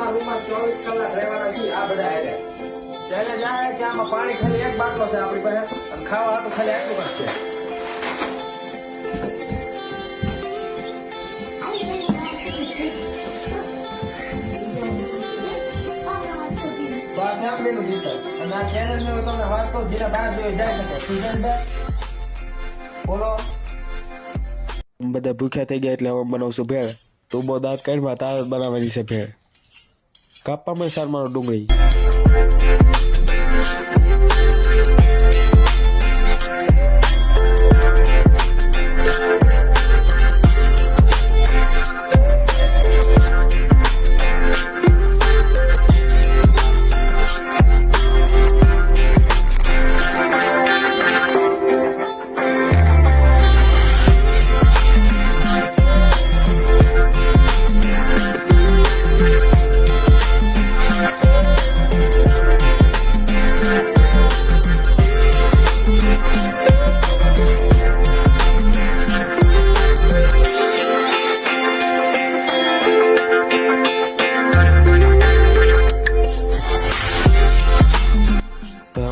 અમારા રૂમમાં 24 કલાક રહેવાના છે આ બધા હારે ચેલેન્જ આ કે આમાં પાણી ખાલી એક બાટલો છે આપણી પાસે અને ખાવા હાટું ખાલી આટલું જ છે બસ એમ બેનું જીતર અને આ ચેલેન્જ નો તમને વાત કહું જેના 12 દિવસ જાય શકે સીઝન બોલો બધા ભૂખ્યા થઈ ગયા એટલે હવે બનાવશું ભેળ તું બહુ દાંત કાઢવા તાર બનાવવાની છે ભેળ કાપવામાં સાર મારો ડુંગળી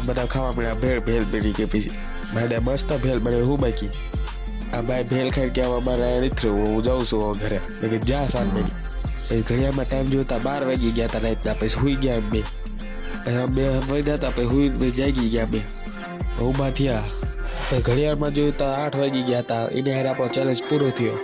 બધા ખાવા મળ્યા ભેળ ભેળ બની ગઈ પછી ભાઈ મસ્ત ભેળ બને હું બાકી આ ભાઈ ભેળ ખાઈ કે અમારે નથી રહેવું હું જાઉં છું ઘરે કે જા સાત બની પછી ઘડિયાળમાં ટાઈમ જોતા 12 વાગી ગયા હતા રાતના પછી સુઈ ગયા બે વધ્યા હતા પછી હુઈ જાગી ગયા બે ઊભા થયા પછી ઘડિયાળમાં જોયું તો 8 વાગી ગયા હતા એને હારે આપણો ચેલેન્જ પૂરો થયો